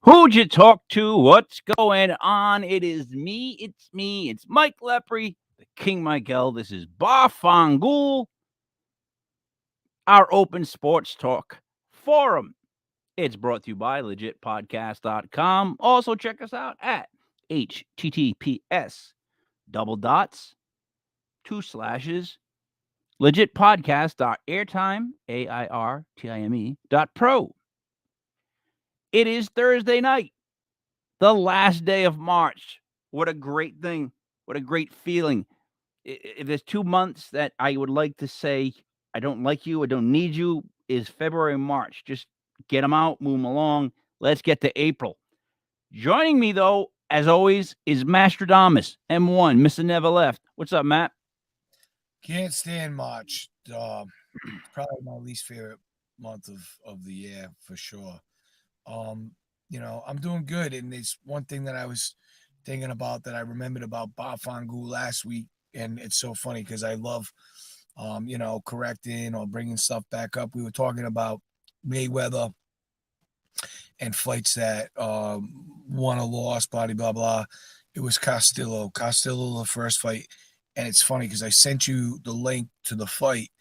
Who'd you talk to? What's going on? It is me. It's Mike Lepre, the King Michael. This is Bar Fongool, our open sports talk forum. It's brought to you by legitpodcast.com. Also, check us out at https double dots two slashes legitpodcast.airtime, AIRTIME.pro. It is Thursday night, the last day of March. What a great thing. What a great feeling. If there's 2 months that I would like to say, I don't like you, I don't need you, is February and March. Just get them out, move them along. Let's get to April. Joining me, though, as always, is Mastradamus, M1, Mr. Never Left. What's up, Matt? Can't stand March. Probably my least favorite month of the year for sure. I'm doing good, and it's one thing that I was thinking about that I remembered about Bar Fongool last week, and it's so funny because I love, correcting or bringing stuff back up. We were talking about Mayweather and fights that won or lost, blah blah blah. It was Castillo, the first fight, and it's funny because I sent you the link to the fight,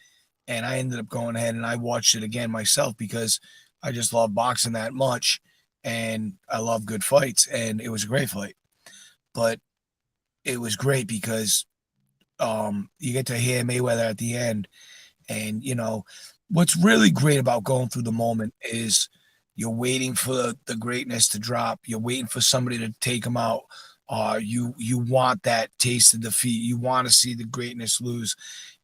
and I ended up going ahead and I watched it again myself because I just love boxing that much, and I love good fights, and it was a great fight. But it was great because you get to hear Mayweather at the end, and what's really great about going through the moment is you're waiting for the greatness to drop. You're waiting for somebody to take them out. You want that taste of defeat. You want to see the greatness lose,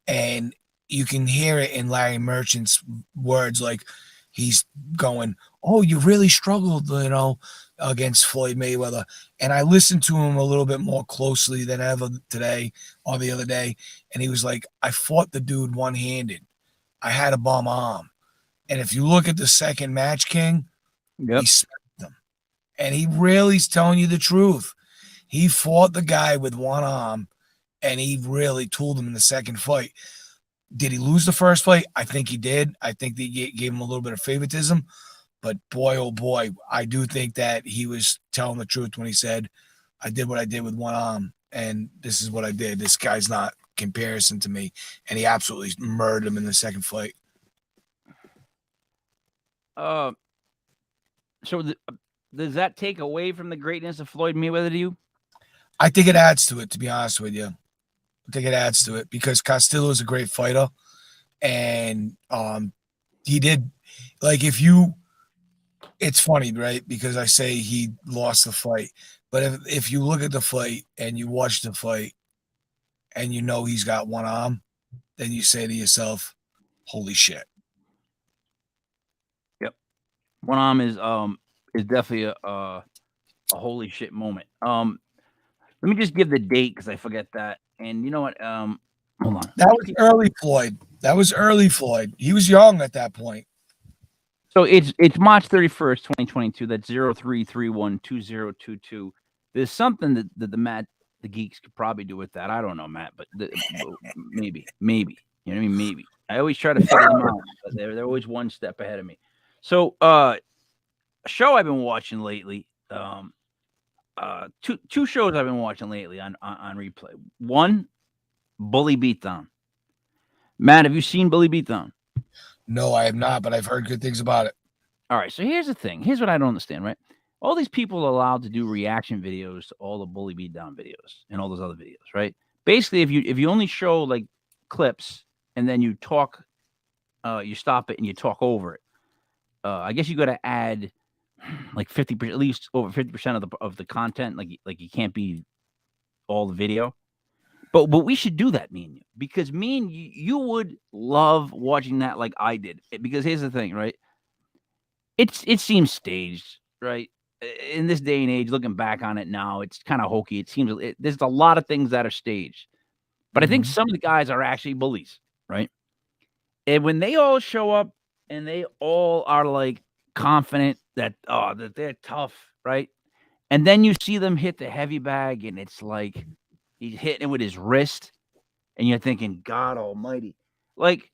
and you can hear it in Larry Merchant's words, like he's going, "Oh, you really struggled, against Floyd Mayweather." And I listened to him a little bit more closely than ever today or the other day, and he was like, "I fought the dude one-handed. I had a bum arm." And if you look at the second match, King, he smacked him. And he really is telling you the truth. He fought the guy with one arm, and he really tooled him in the second fight. Did he lose the first fight? I think he did. I think they gave him a little bit of favoritism. But boy, oh boy, I do think that he was telling the truth when he said, "I did what I did with one arm, and this is what I did. This guy's not comparison to me." And he absolutely murdered him in the second fight. So does that take away from the greatness of Floyd Mayweather to you? I think it adds to it, to be honest with you. I think it adds to it because Castillo is a great fighter, and he did, like, it's funny, right? Because I say he lost the fight, but if you look at the fight and you watch the fight and you know he's got one arm, then you say to yourself, "Holy shit!" Yep, one arm is definitely a holy shit moment. Let me just give the date because I forget that. And you know what? Hold on. That was early Floyd. He was young at that point. So it's March 31st, 2022. That's 03312022. There's something that the geeks could probably do with that. I don't know, Matt, but maybe. You know what I mean? Maybe. I always try to figure them out, but they're always one step ahead of me. So a show I've been watching lately, two shows I've been watching lately on replay. One, Bully Beatdown. Matt, have you seen Bully Beatdown? No, I have not, but I've heard good things about it. All right, so here's the thing. Here's what I don't understand, right? All these people are allowed to do reaction videos to all the Bully Beatdown videos and all those other videos, right? Basically, if you only show like clips and then you talk, you stop it and you talk over it. I guess you got to add like 50%, at least over 50% of the content. Like you can't be all the video. But we should do that, me and you, because me and you would love watching that like I did. Because here's the thing, right? It seems staged, right? In this day and age, looking back on it now, it's kind of hokey. It seems there's a lot of things that are staged, but I think some of the guys are actually bullies, right? And when they all show up and they all are like confident that they're tough, right? And then you see them hit the heavy bag, and it's like he's hitting it with his wrist, and you're thinking, God Almighty, like,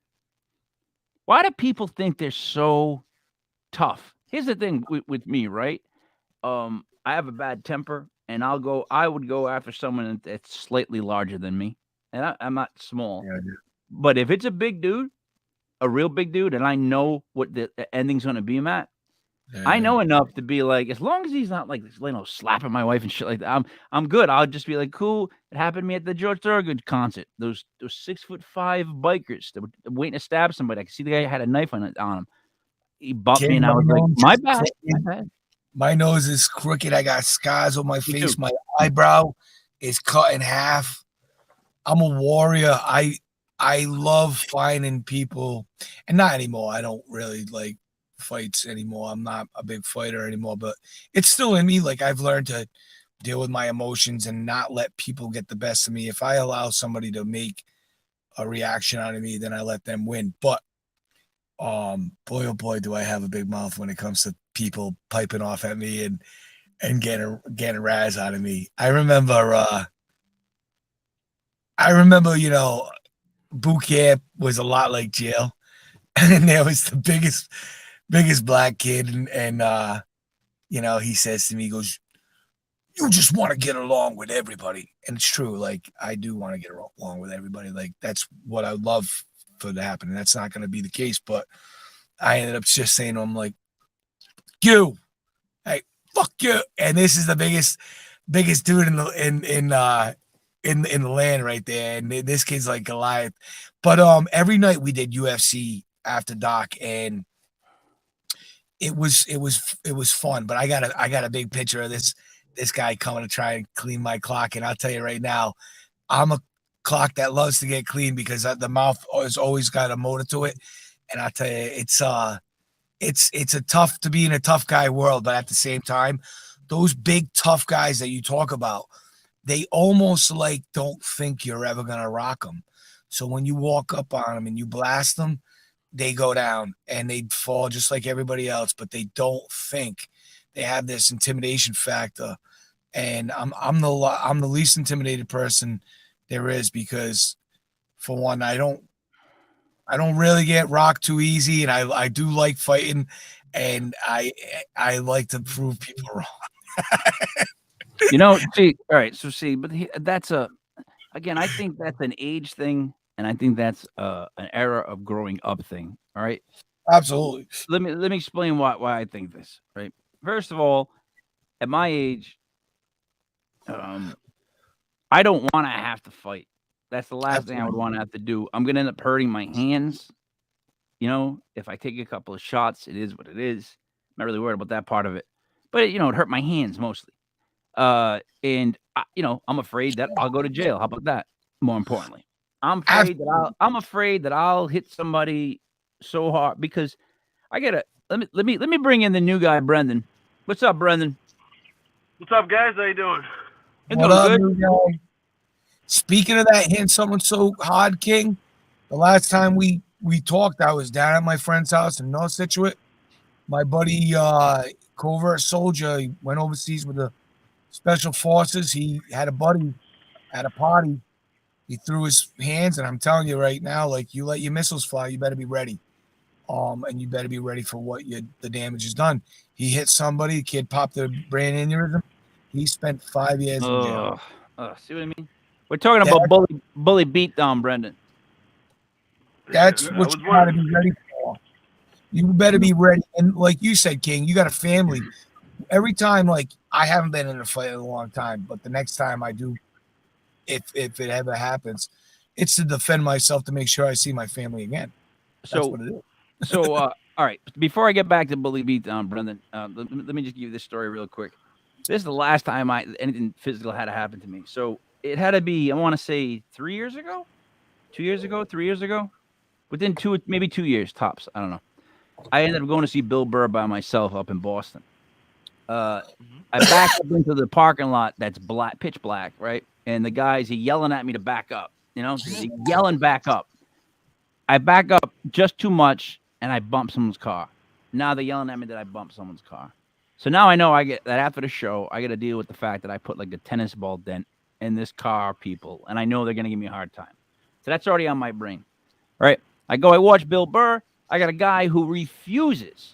why do people think they're so tough? Here's the thing with me, right? I have a bad temper, and I would go after someone that's slightly larger than me, and I'm not small. Yeah, But if it's a big dude, a real big dude, and I know what the ending's gonna be, Matt, I yeah. know enough to be like, as long as he's not like, slapping my wife and shit like that, I'm good. I'll just be like, cool. It happened to me at the George Thorogood concert. Those 6'5" bikers that were waiting to stab somebody. I could see the guy had a knife on him. He bumped me, King, and I my was like, nose my is bad, my crooked. bad. My nose is crooked. I got scars on my Me too. face. My eyebrow is cut in half. I'm a warrior. I love finding people, and not anymore. I don't really like fights anymore. I'm not a big fighter anymore, but it's still in me. Like I've learned to deal with my emotions and not let people get the best of me. If I allow somebody to make a reaction out of me, then I let them win. But boy oh boy, do I have a big mouth when it comes to people piping off at me and getting a razz out of me. I remember, boot camp was a lot like jail. And there was the biggest black kid, and he says to me, he goes, "You just want to get along with everybody." And it's true. Like I do want to get along with everybody. Like that's what I would love for to happen. And that's not going to be the case. But I ended up just saying to him, like, "You, hey, fuck you." And this is the biggest dude in the land right there. And this kid's like Goliath. But every night we did UFC after dark, and it was fun. But I got a big picture of this guy coming to try and clean my clock, and I'll tell you right now, I'm a clock that loves to get clean because the mouth has always got a motor to it, and I'll tell you, it's a tough to be in a tough guy world, but at the same time, those big tough guys that you talk about, they almost like don't think you're ever gonna rock them. So when you walk up on them and you blast them, they go down and they fall just like everybody else, but they don't think. They have this intimidation factor, and I'm the least intimidated person there is because, for one, I don't really get rocked too easy, and I do like fighting, and I like to prove people wrong. See, all right. So see, but that's again, I think that's an age thing, and I think that's an era of growing up thing. All right. Absolutely. Let me explain why I think this. Right. First of all, at my age, um, I don't want to have to fight. That's the last thing I would Absolutely. want to have to do. I'm gonna end up hurting my hands. If I take a couple of shots, it is what it is. I'm not really worried about that part of it, but it hurt my hands mostly. And I'm afraid that I'll go to jail. How about that? More importantly, Absolutely. I'm afraid that I'll hit somebody so hard because I gotta let me bring in the new guy, Brendan. What's up, Brendan? What's up, guys? How you doing? You What doing up, good? new guy? Speaking of that, hitting someone so hard, King. The last time we talked, I was down at my friend's house in North Situate. My buddy, covert soldier, he went overseas with the special forces. He had a buddy at a party. He threw his hands, and I'm telling you right now, like you let your missiles fly, you better be ready. And you better be ready for the damage is done. He hit somebody, the kid popped a brain aneurysm. He spent 5 years in jail. Ugh. See what I mean? We're talking That about bully beatdown, Brendan. that's I what was you gotta wondering. be ready for. You better be ready. And like you said, King, you got a family. Every time, like I haven't been in a fight in a long time, but the next time I do, if it ever happens, it's to defend myself to make sure I see my family again. That's So what it is. all right. Before I get back to bully beatdown, Brendan, let me just give you this story real quick. This is the last time anything physical had to happen to me. So it had to be, I want to say 3 years ago, 2 years ago, 3 years ago, within maybe 2 years tops. I don't know. I ended up going to see Bill Burr by myself up in Boston. I backed up into the parking lot that's black, pitch black, right? And the guys, he yelling at me to back up. He's yelling back up. I back up just too much, and I bump someone's car. Now they're yelling at me that I bumped someone's car. So now I know I get that after the show, I got to deal with the fact that I put like a tennis ball dent in this car, people, and I know they're gonna give me a hard time. So that's already on my brain, right? I watch Bill Burr. I got a guy who refuses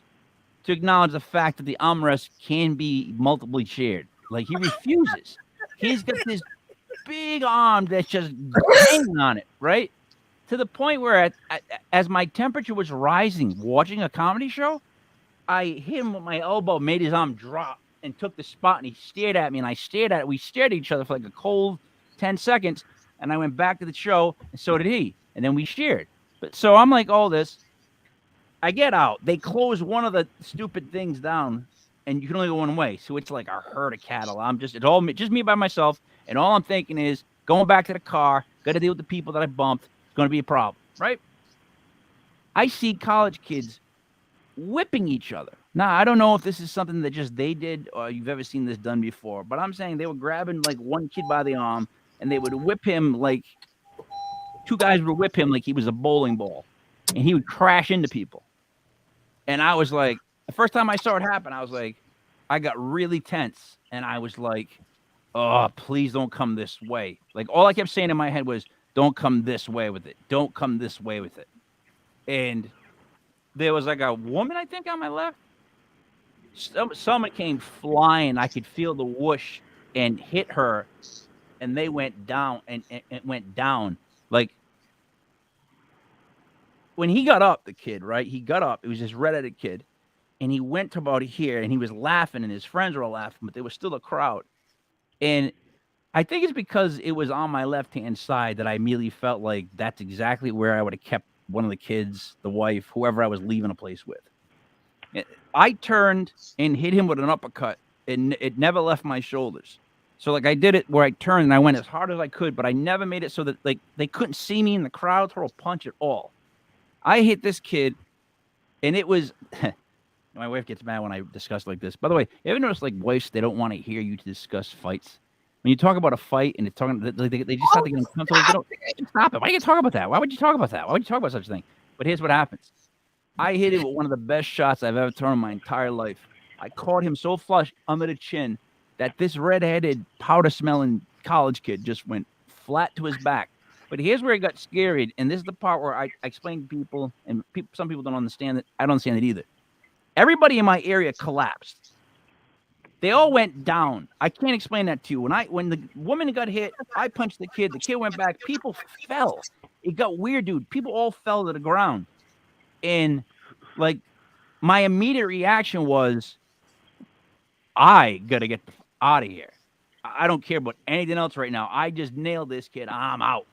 to acknowledge the fact that the armrest can be multiply shared. Like, he refuses. He's got this big arm that's just hanging on it, right? To the point where, as my temperature was rising, watching a comedy show, I hit him with my elbow, made his arm drop, and took the spot, and he stared at me, and I stared at it. We stared at each other for like a cold 10 seconds, and I went back to the show, and so did he. And then we shared. But so I'm like, all this. I get out. They close one of the stupid things down, and you can only go one way. So it's like a herd of cattle. It's all just me by myself, and all I'm thinking is going back to the car, got to deal with the people that I bumped. It's going to be a problem, right? I see college kids whipping each other. Now, I don't know if this is something that just they did or you've ever seen this done before, but I'm saying they were grabbing like one kid by the arm, and they would whip him like two guys would whip him like he was a bowling ball, and he would crash into people. And I was like, the first time I saw it happen, I was like, I got really tense, and I was like, oh, please don't come this way. Like, all I kept saying in my head was, don't come this way with it. Don't come this way with it. And there was like a woman, I think, on my left. Someone came flying. I could feel the whoosh and hit her, and they went down and went down. Like, when he got up, the kid, right? He got up. It was this red-headed kid, and he went to about here, and he was laughing, and his friends were all laughing, but there was still a crowd. And I think it's because it was on my left-hand side that I immediately felt like that's exactly where I would have kept one of the kids, the wife, whoever I was leaving a place with. I turned and hit him with an uppercut, and it never left my shoulders. So, like, I did it where I turned, and I went as hard as I could, but I never made it so that, like, they couldn't see me in the crowd throw a punch at all. I hit this kid, and it was my wife gets mad when I discuss like this. By the way, you ever notice, like, wives, they don't want to hear you to discuss fights? When you talk about a fight and it's talking, they just have to get uncomfortable. Stop it. Why are you talking about that? Why would you talk about that? Why would you talk about such a thing? But here's what happens. I hit him with one of the best shots I've ever thrown in my entire life. I caught him so flush under the chin that this red-headed, powder-smelling college kid just went flat to his back. But here's where it got scary, and this is the part where I explain to people, and some people don't understand it. I don't understand it either. Everybody in my area collapsed. They all went down. I can't explain that to you. When the woman got hit, I punched the kid. The kid went back. People fell. It got weird, dude. People all fell to the ground. And, like, my immediate reaction was, I got to get out of here. I don't care about anything else right now. I just nailed this kid. I'm out.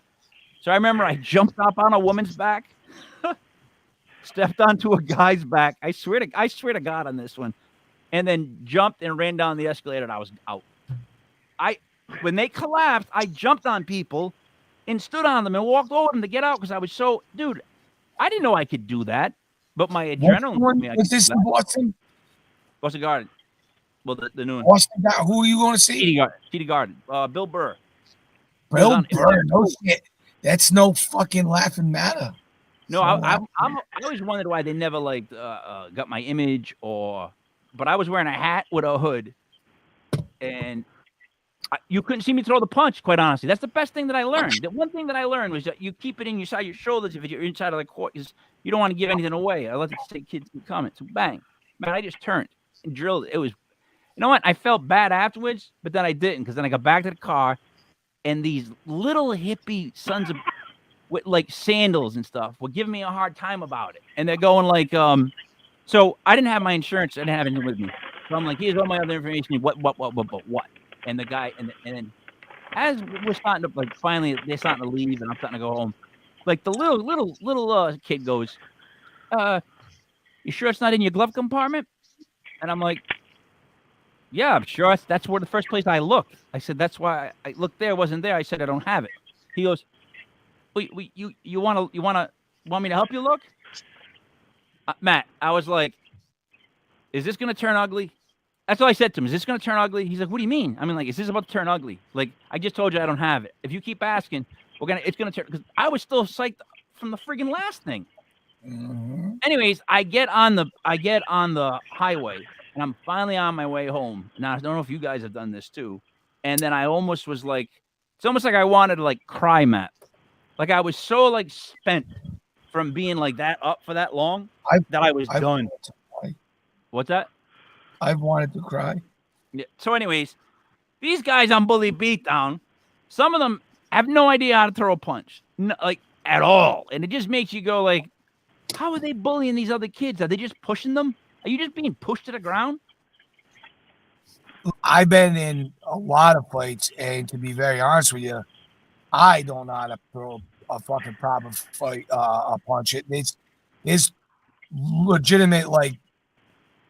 So I remember I jumped up on a woman's back, stepped onto a guy's back. I swear to God on this one, and then jumped and ran down the escalator, and I was out. When they collapsed, I jumped on people and stood on them and walked over them to get out because I was so, dude, I didn't know I could do that, but my adrenaline. Was this in Boston? Boston Garden. Well, the new one. Boston, who are you going to see? TD Garden. Bill Burr. Bill Burr. No shit. That's no fucking laughing matter. No, I always wondered why they never like got my image but I was wearing a hat with a hood, and you couldn't see me throw the punch. Quite honestly, that's the best thing that I learned. The one thing that I learned was that you keep it inside your shoulders if you're inside of the court, because you don't want to give anything away. I let the kids comment. So bang, man, I just turned and drilled it. It was, you know what? I felt bad afterwards, but then I didn't, because then I got back to the car. And these little hippie sons of with like sandals and stuff were giving me a hard time about it. And they're going like, so I didn't have my insurance. I didn't have anything with me. So I'm like, here's all my other information. What? And the guy, and then as we're starting to, like, finally they're starting to leave and I'm starting to go home. Like, the little kid goes, you sure it's not in your glove compartment? And I'm like, yeah, I'm sure that's where the first place I looked. I said, that's why I looked there. It wasn't there. I said, I don't have it. He goes, you want me to help you look? Matt, I was like, is this going to turn ugly? That's all I said to him. Is this going to turn ugly? He's like, what do you mean? I mean, like, is this about to turn ugly? Like, I just told you I don't have it. If you keep asking, it's going to turn, because I was still psyched from the friggin' last thing. Mm-hmm. Anyways, I get on the highway, and I'm finally on my way home. Now, I don't know if you guys have done this too. And then I almost was like, it's almost like I wanted to, like, cry, Matt. Like, I was so, like, spent from being like that up for that long that I was done. What's that? I've wanted to cry. Yeah. So, anyways, these guys on Bully Beatdown, some of them have no idea how to throw a punch, like at all, and it just makes you go like, how are they bullying these other kids? Are they just pushing them? Are you just being pushed to the ground? I've been in a lot of fights, and to be very honest with you, I don't know how to throw a fucking proper fight, a punch. It's legitimate, like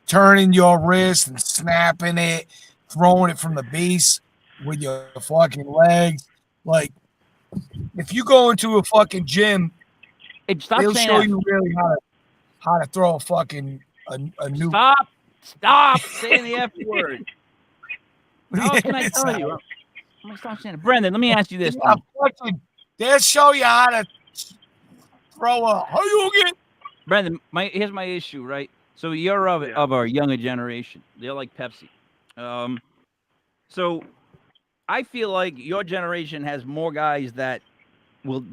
turning your wrist and snapping it, throwing it from the base with your fucking legs. Like, if you go into a fucking gym, they'll show you really how to throw a fucking a new. Stop saying the F word. How can I tell you? Let me stop saying it. Brendan, let me ask you this. They'll show you how to throw a Hadouken. Brendan, here's my issue, right? So you're of our younger generation. They're like Pepsi. So I feel like your generation has more guys that will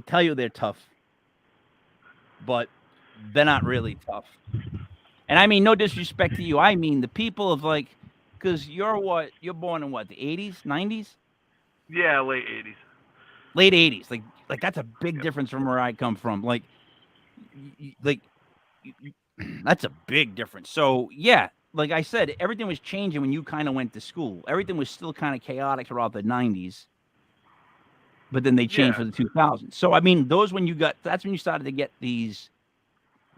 tell you they're tough, but they're not really tough. And I mean, no disrespect to you. I mean the people of like, because you're born in what, the 80s, 90s? Yeah, late 80s. Late 80s. Like that's a big difference from where I come from. Like that's a big difference. So yeah, like I said, everything was changing when you kind of went to school. Everything was still kind of chaotic throughout the 90s, but then they changed for the 2000s. So I mean, that's when you started to get these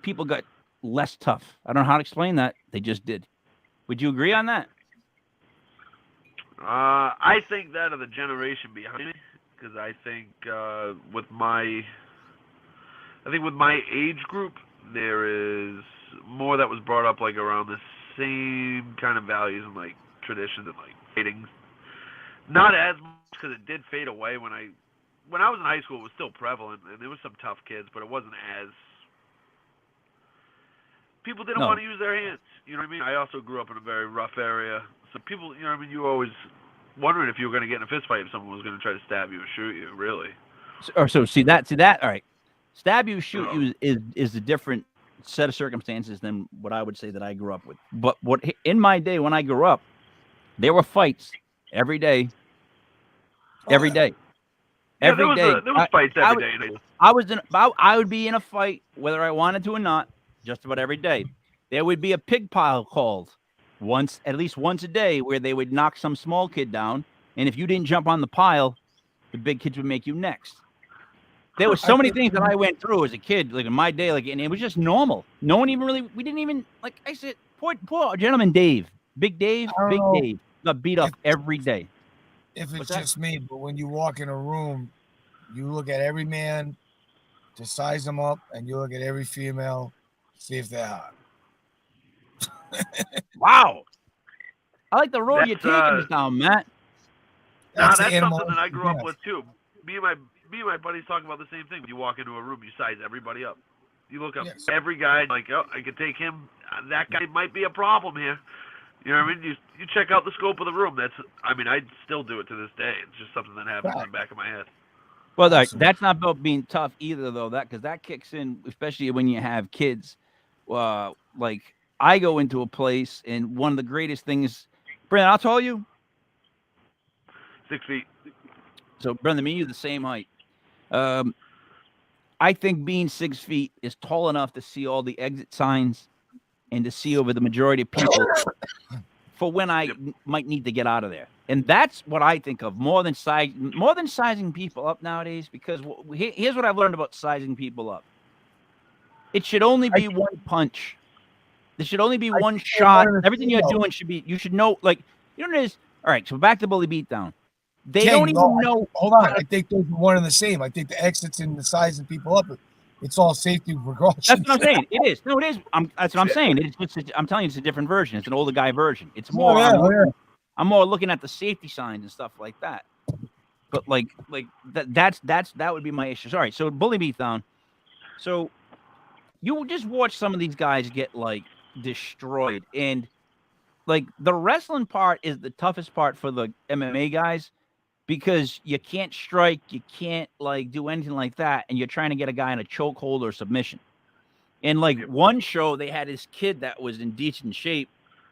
people got less tough. I don't know how to explain that. They just did. Would you agree on that? I think that of the generation behind me, because I think with my age group, there is more that was brought up like around the same kind of values and like traditions and like fighting. Not as much, because it did fade away when I was in high school. It was still prevalent, and there was some tough kids, but it wasn't as people didn't want to use their hands. You know what I mean? I also grew up in a very rough area, so people, you know what I mean. You were always wondering if you were going to get in a fist fight if someone was going to try to stab you or shoot you. Really? So see that. All right, stab you, shoot you is a different set of circumstances than what I would say that I grew up with. But what in my day when I grew up, there were fights every day. Every day. Yeah, there was fights every day. I would be in a fight whether I wanted to or not, just about every day. There would be a pig pile called at least once a day, where they would knock some small kid down, and if you didn't jump on the pile, the big kids would make you next. There were so many things that I went through as a kid, like in my day, like, and it was just normal. No one even really, we didn't even, like I said, poor gentleman Dave, Big Dave, got beat up every day. If it's just me, but when you walk in a room, you look at every man to size them up, and you look at every female, see if they're hot. Wow. I like the road you're taking us down, Matt. That's something that I grew up with too. Me and my buddies talk about the same thing. When you walk into a room, you size everybody up. You look up every guy, like, oh, I could take him. That guy might be a problem here. You know what I mean? You check out the scope of the room. I still do it to this day. It's just something that happens in the back of my head. Well, that's not about being tough either, though. Because that kicks in, especially when you have kids. Like I go into a place, and one of the greatest things, Brandon, I'll tell you, 6 feet. So, Brandon, me and you the same height. I think being 6 feet is tall enough to see all the exit signs and to see over the majority of people for when I might need to get out of there. And that's what I think of more than sizing people up nowadays, because here's what I've learned about sizing people up. It should only be one punch. There should only be one shot. Everything you're doing you should know, like, you know what it is? All right, so back to Bully Beatdown. They don't even know. Hold on. I think those are one and the same. I think the exits and the sizing people up, it's all safety precautions. That's what I'm saying. It is. No, it is. That's what I'm saying. I'm telling you, it's a different version. It's an older guy version. It's more. I'm more looking at the safety signs and stuff like that. But like that would be my issue. All right, so Bully Beatdown. So you just watch some of these guys get like destroyed, and like the wrestling part is the toughest part for the MMA guys, because you can't strike, you can't like do anything like that, and you're trying to get a guy in a chokehold or submission. And like one show, they had this kid that was in decent shape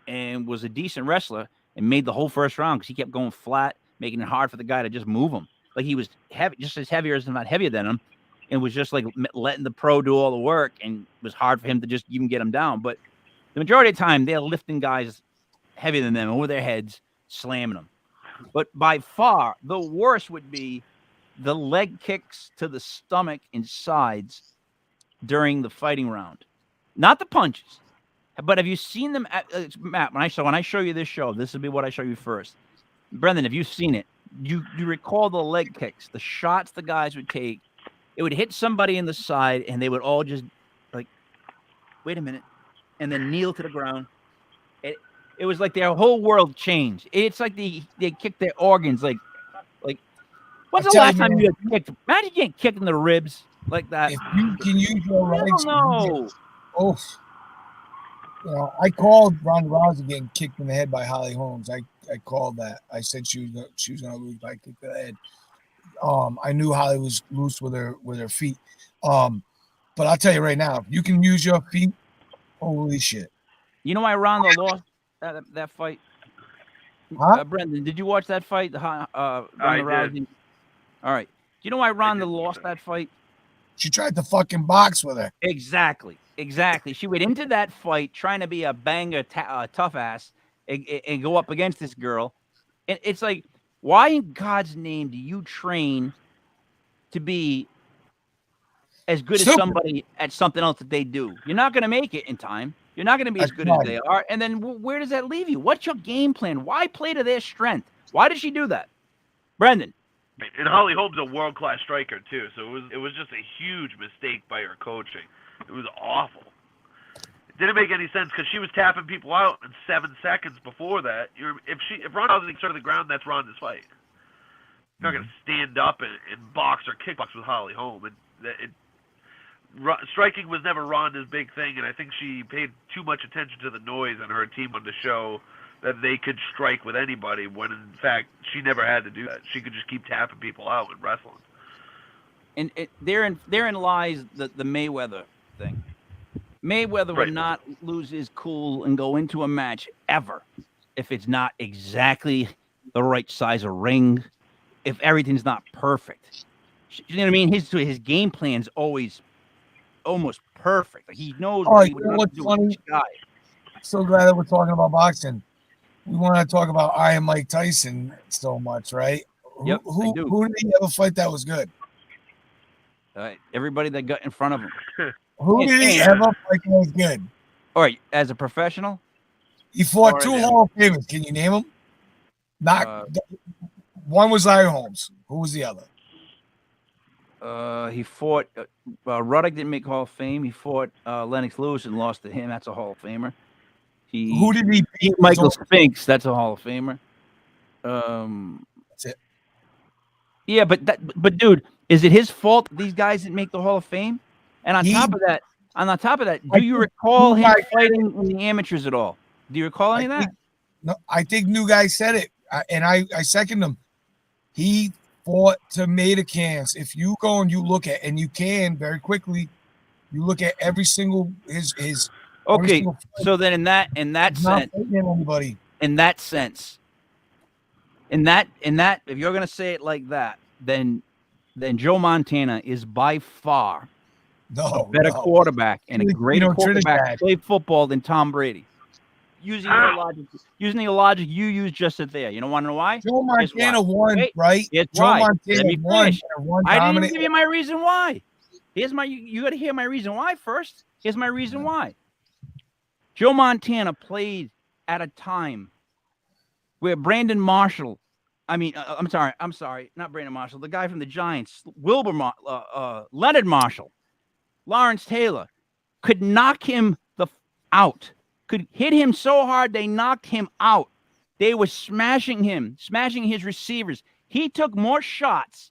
and was a decent wrestler and made the whole first round because he kept going flat, making it hard for the guy to just move him. Like he was heavy, just as heavier as not heavier than him, and was just like letting the pro do all the work, and it was hard for him to just even get him down. But the majority of the time, they're lifting guys heavier than them over their heads, slamming them. But by far, the worst would be the leg kicks to the stomach and sides during the fighting round. Not the punches. But have you seen them? Matt, when I show you this show, this will be what I show you first. Brendan, have you seen it? You recall the leg kicks, the shots the guys would take. It would hit somebody in the side, and they would all just like, wait a minute, and then kneel to the ground. It was like their whole world changed. It's like they kicked their organs. Like when's the last time you got kicked? Imagine getting kicked in the ribs like that. If you can use your legs, no. Oh, you know, I called Ronda Rousey getting kicked in the head by Holly Holmes. I called that. I said she was gonna lose by a kick to the head. I knew Holly was loose with her feet. But I'll tell you right now, if you can use your feet, holy shit. You know why Ronda lost that fight? Huh? Brendan, did you watch that fight? Ronda Rousey. All right. Do you know why Ronda lost that fight? She tried to fucking box with her. Exactly. She went into that fight trying to be a banger, tough ass, and go up against this girl. And it's like, why in God's name do you train to be as good as somebody at something else that they do? You're not going to make it in time. You're not going to be as good as they are. And then where does that leave you? What's your game plan? Why play to their strength? Why did she do that? Brendan. And Holly Holmes is a world-class striker, too. So it was just a huge mistake by her coaching. It was awful. It didn't make any sense because she was tapping people out in 7 seconds before that. If Ronda Rousey started the ground, that's Ronda's fight. You're not going to stand up and box or kickbox with Holly Holm. Striking was never Ronda's big thing, and I think she paid too much attention to the noise on her team on the show that they could strike with anybody when, in fact, she never had to do that. She could just keep tapping people out in wrestling. And therein lies the Mayweather thing. Mayweather would not lose his cool and go into a match ever if it's not exactly the right size of ring, if everything's not perfect. You know what I mean? His game plan's always almost perfect. Like he knows what he wants to do with each guy. So glad that we're talking about boxing. We want to talk about Iron Mike Tyson so much, right? Yep, who did he ever fight that was good? Everybody that got in front of him. Who did he ever fight that was good? All right, as a professional? He fought two Hall of Famers. Can you name them? One was Larry Holmes. Who was the other? He fought Ruddock didn't make Hall of Fame. He fought Lennox Lewis and lost to him. That's a Hall of Famer. Who did he beat? Michael Spinks. That's a Hall of Famer. That's it. Yeah, but dude, is it his fault that these guys didn't make the Hall of Fame? And on top of that, do you recall him fighting in the amateurs at all? Do you recall any of that? No, I think New Guy said it, and I second him. He fought tomatoes. If you go and you look at, and you can very quickly, you look at every single his. Okay, so then in that sense, if you're gonna say it like that, then Joe Montana is by far a better quarterback and a greater quarterback to play football than Tom Brady. Using the logic you used just there. You don't want to know why? Joe Montana won, right? Joe Montana won. I didn't give you my reason why. You got to hear my reason why first. Here's my reason why. Joe Montana played at a time where Brandon Marshall, I'm sorry, not Brandon Marshall, the guy from the Giants, Leonard Marshall, Lawrence Taylor, could knock him out, could hit him so hard they knocked him out. They were smashing his receivers. He took more shots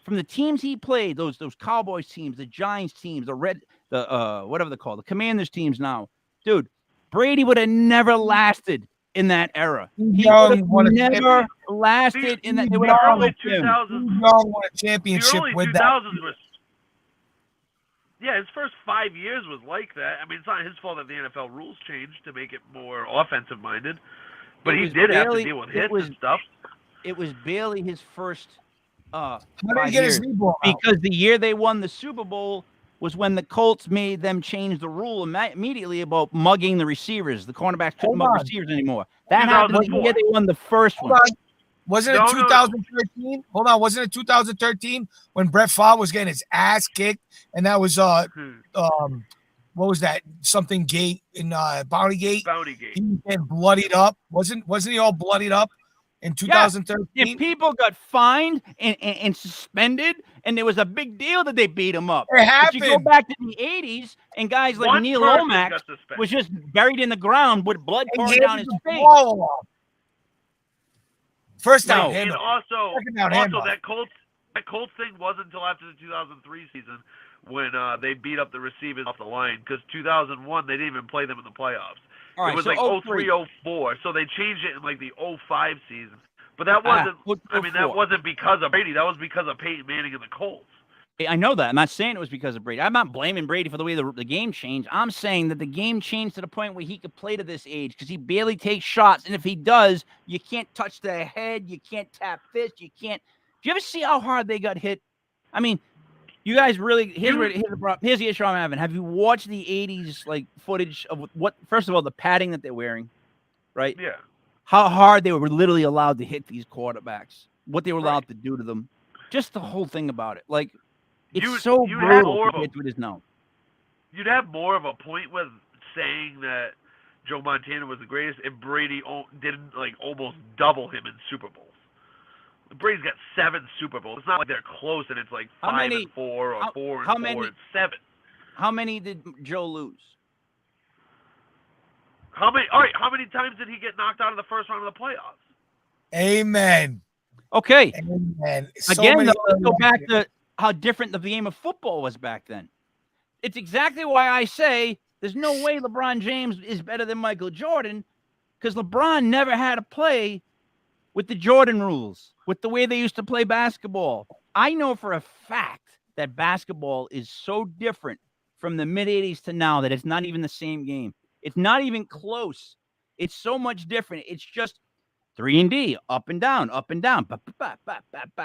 from the teams he played, those Cowboys teams, the Giants teams, whatever they're called, the Commanders teams now. Dude, Brady would have never lasted in that era. He would have never lasted in that. They would have early 2000s. Young won a championship with that. Yeah, his first 5 years was like that. I mean, it's not his fault that the NFL rules changed to make it more offensive minded, but he did have to deal with hits and stuff. It was barely his first How did he get his knee blown out? Because the year they won the Super Bowl was when the Colts made them change the rule immediately about mugging the receivers. The cornerbacks couldn't mug receivers anymore. That happened the year they won the first one. Wasn't it 2013? Hold on, wasn't it 2013 when Brett Favre was getting his ass kicked, and that was what was that? Something gate in Bounty Gate. Bounty Gate. He was getting bloodied up. Wasn't he all bloodied up in 2013? Yeah, people got fined and suspended, and there was a big deal that they beat him up. It happened. But you go back to the 80s, and guys like Neil Lomax was just buried in the ground with blood pouring down his face. First down, and also that Colts thing wasn't until after the 2003 season when they beat up the receivers off the line, because 2001 they didn't even play them in the playoffs. Right, it was so like 03, 04, so they changed it in like the 05 season. But that wasn't. That wasn't because of Brady. That was because of Peyton Manning and the Colts. I know that. I'm not saying it was because of Brady. I'm not blaming Brady for the way the game changed. I'm saying that the game changed to the point where he could play to this age because he barely takes shots. And if he does, you can't touch the head. You can't tap fist. You can't. Do you ever see how hard they got hit? I mean, you guys really. Here's the issue I'm having. Have you watched the 80s like footage of what? First of all, the padding that they're wearing, right? Yeah. How hard they were literally allowed to hit these quarterbacks. What they were allowed to do to them. Just the whole thing about it. Like. It's so brutal compared to what it is now. You'd have more of a point with saying that Joe Montana was the greatest if Brady didn't like almost double him in Super Bowls. Brady's got 7 Super Bowls. It's not like they're close and it's like 5 and 4 or 4 and 4 and 7. How many did Joe lose? How many times did he get knocked out of the first round of the playoffs? Amen. Okay. Amen. Again, let's go back to how different the game of football was back then. It's exactly why I say there's no way LeBron James is better than Michael Jordan, because LeBron never had to play with the Jordan rules, with the way they used to play basketball. I know for a fact that basketball is so different from the mid-'80s to now that it's not even the same game. It's not even close. It's so much different. It's just 3 and D, up and down,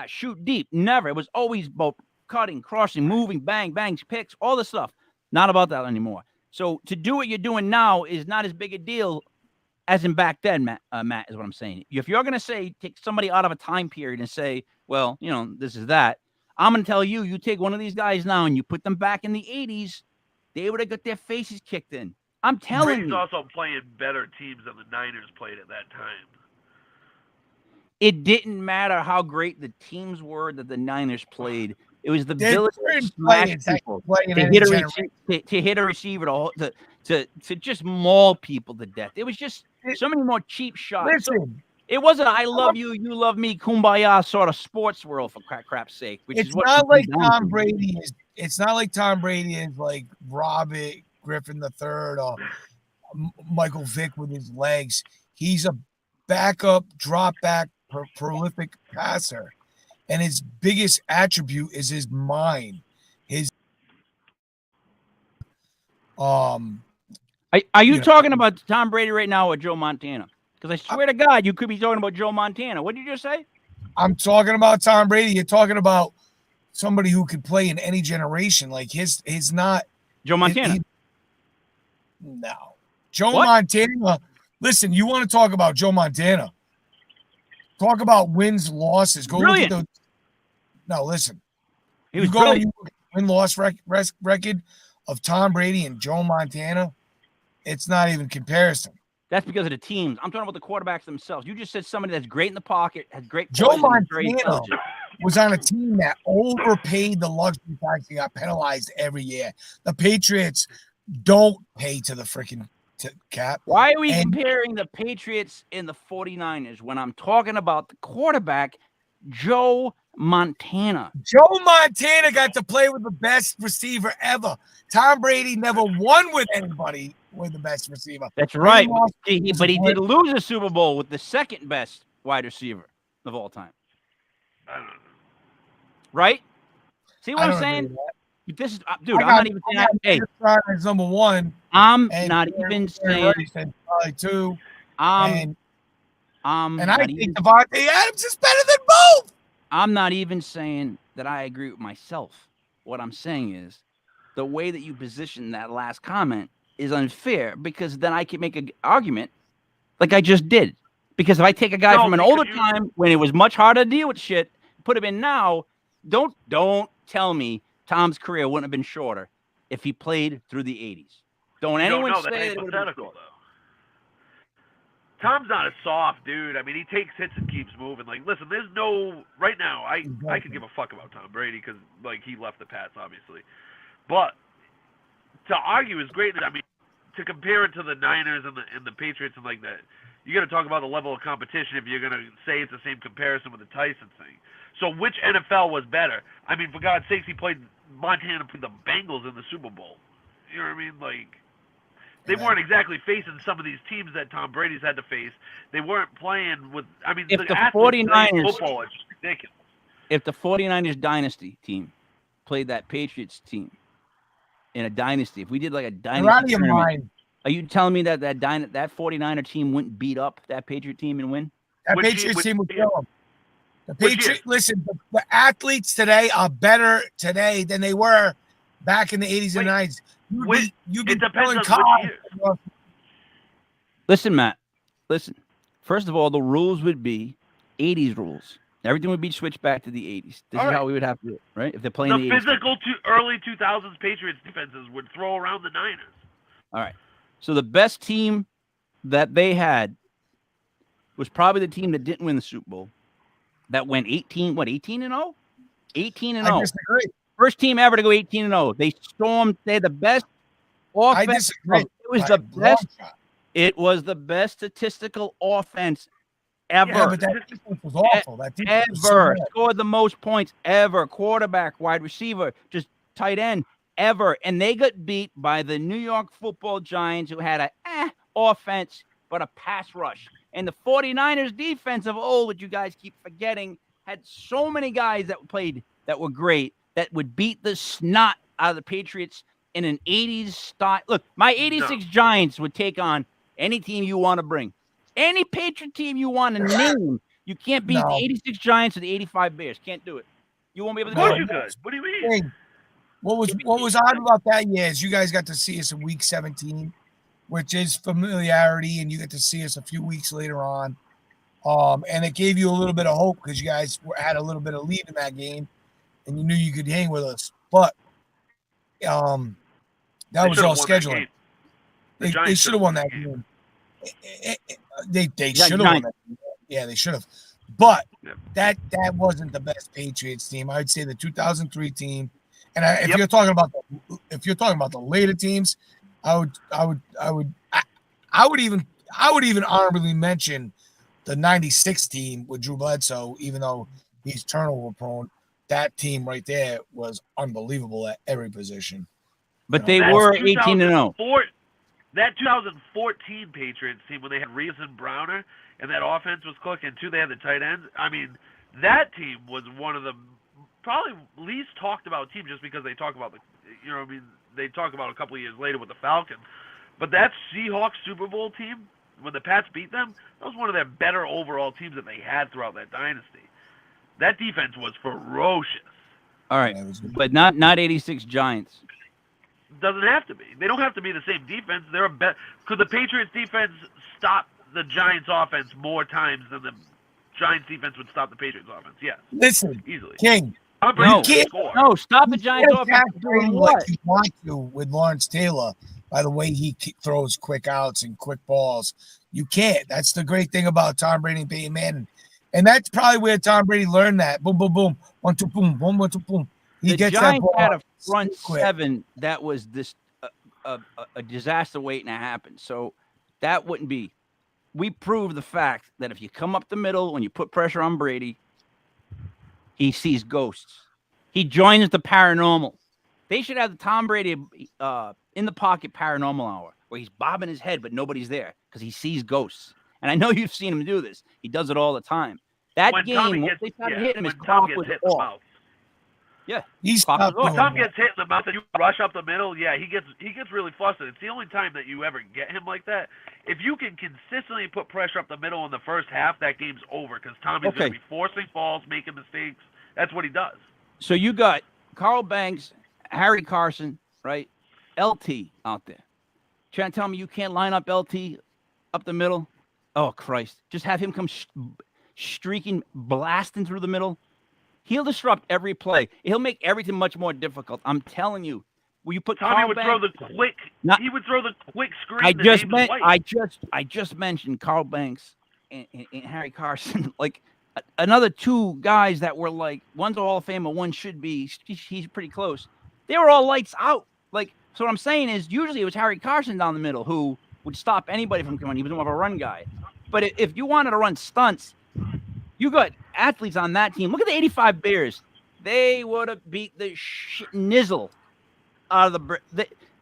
shoot deep. Never. It was always about cutting, crossing, moving, bang, bangs, picks, all the stuff. Not about that anymore. So to do what you're doing now is not as big a deal as in back then, Matt, is what I'm saying. If you're going to say, take somebody out of a time period and say, well, this is that, I'm going to tell you, you take one of these guys now and you put them back in the 80s, they would have got their faces kicked in. I'm telling you. Brady's also playing better teams than the Niners played at that time. It didn't matter how great the teams were that the Niners played. It was the ability to smash people, to hit a receiver, to just maul people to death. It was just so many more cheap shots. It wasn't I love you, you love me, kumbaya sort of sports world for crap's sake. It's not like Tom Brady is. It's not like Tom Brady is like Robert Griffin III or Michael Vick with his legs. He's a backup, drop back, prolific passer, and his biggest attribute is his mind. Are you talking about Tom Brady right now or Joe Montana? Because I swear to God, you could be talking about Joe Montana. What did you just say? I'm talking about Tom Brady. You're talking about somebody who could play in any generation. Like his not Joe Montana. No, Joe Montana. Listen, you want to talk about Joe Montana? Talk about wins, losses. Go look at the. No, listen. He was brilliant. Win-loss record of Tom Brady and Joe Montana. It's not even comparison. That's because of the teams. I'm talking about the quarterbacks themselves. You just said somebody that's great in the pocket, has great. Joe Montana was on a team that overpaid the luxury tax and got penalized every year. The Patriots don't pay to the freaking cap. Why are we comparing the Patriots and the 49ers when I'm talking about the quarterback, Joe Montana? Joe Montana got to play with the best receiver ever. Tom Brady never won with anybody with the best receiver. That's right. But he did lose a Super Bowl with the second best wide receiver of all time. I don't know. Right? See what I'm saying? This is, dude. I'm not even saying. Hey, as number one. I'm not even saying. Probably two. And I think Devontae Adams is better than both. I'm not even saying that I agree with myself. What I'm saying is the way that you position that last comment is unfair, because then I can make an argument like I just did. Because if I take a guy from an older time when it was much harder to deal with shit, put him in now, don't tell me Tom's career wouldn't have been shorter if he played through the 80s. Don't anyone say that it would have been shorter. Tom's not a soft dude. I mean, he takes hits and keeps moving. Like, listen, there's no right now. I could give a fuck about Tom Brady because like he left the Pats, obviously, but to argue is great. I mean, to compare it to the Niners and the Patriots and like that, you got to talk about the level of competition if you're gonna say it's the same comparison with the Tyson thing. So which NFL was better? I mean, for God's sakes, Montana played the Bengals in the Super Bowl. You know what I mean? Like. They weren't exactly facing some of these teams that Tom Brady's had to face. They weren't playing with. I mean, if the 49ers football is just ridiculous. If the 49ers dynasty team played that Patriots team in a dynasty, if we did like a dynasty tournament, are you telling me that 49er team wouldn't beat up that Patriot team and win? That Patriots team would kill them. The Patriots. Listen, the athletes today are better today than they were back in the 80s and 90s. You'd be depends on which year. Listen, Matt. Listen. First of all, the rules would be 80s rules. Everything would be switched back to the 80s. This is how we would have to do it, right? If they're playing the 80s. Physical early 2000s Patriots defenses would throw around the Niners. All right. So the best team that they had was probably the team that didn't win the Super Bowl. That went 18 and 0? 18 and 0. I disagree. First team ever to go 18 and 0. They stormed. They're the best offense. I disagree. It was the best. It was the best statistical offense ever. Yeah, but that defense was awful. That defense was ever scored the most points ever. Quarterback, wide receiver, just tight end ever. And they got beat by the New York Football Giants, who had a offense but a pass rush. And the 49ers defense of old, which you guys keep forgetting, had so many guys that played that were great, that would beat the snot out of the Patriots in an 80s style. Look, my 86 Giants would take on any team you want to bring. Any Patriot team you want to name. You can't beat the 86 Giants or the 85 Bears. Can't do it. You won't be able to do it. You could. What do you mean? What was odd about that year is you guys got to see us in week 17, which is familiarity, and you get to see us a few weeks later on. And it gave you a little bit of hope because you guys had a little bit of lead in that game. And you knew you could hang with us, but that was all scheduling. They should have won that game. They should have won that game. Yeah, they should have. But that wasn't the best Patriots team. I'd say the 2003 team. And if you're talking about the later teams, I would even honorably mention the 96 team with Drew Bledsoe, even though he's turnover prone. That team right there was unbelievable at every position. But they were 18 and 0. That 2014 Patriots team, when they had Reeves and Browner, and that offense was cooking too, they had the tight ends. I mean, that team was one of the probably least talked about teams, just because they talk about they talk about a couple of years later with the Falcons. But that Seahawks Super Bowl team, when the Pats beat them, that was one of their better overall teams that they had throughout that dynasty. That defense was ferocious. All right, but not 86 Giants. Doesn't have to be. They don't have to be the same defense. They're could the Patriots defense stop the Giants offense more times than the Giants defense would stop the Patriots offense? Yes. Listen, easily. King. No, stop the Giants offense doing what? Like you want to with Lawrence Taylor, by the way he throws quick outs and quick balls. You can't. That's the great thing about Tom Brady and Peyton Manning. And that's probably where Tom Brady learned that. Boom, boom, boom. 1, 2, boom, boom, 1, 2, boom. The Giants had a front seven that was this a disaster waiting to happen. So that wouldn't be. We proved the fact that if you come up the middle, when you put pressure on Brady, he sees ghosts. He joins the paranormal. They should have the Tom Brady in the pocket paranormal hour, where he's bobbing his head, but nobody's there because he sees ghosts. And I know you've seen him do this. He does it all the time. That game, once they started hitting him, his cough was off. Yeah, He's Clock not was off. doing Tom that. gets hit in the mouth and you rush up the middle. Yeah, he gets really flustered. It's the only time that you ever get him like that. If you can consistently put pressure up the middle in the first half, that game's over because Tom is going to be forcing balls, making mistakes. That's what he does. So you got Carl Banks, Harry Carson, right? LT out there. Trying to tell me you can't line up LT up the middle? Oh, Christ. Just have him come streaking, blasting through the middle. He'll disrupt every play. He'll make everything much more difficult. I'm telling you. Will you put Tommy Carl would Banks? he would throw the quick screen. I just mentioned Carl Banks and Harry Carson. Like another two guys that were like, one's a Hall of Famer, one should be. He's pretty close. They were all lights out. Like, so what I'm saying is usually it was Harry Carson down the middle who would stop anybody from coming. He was more of a run guy. But if you wanted to run stunts, you got athletes on that team. Look at the 85 Bears. They would have beat the nizzle out of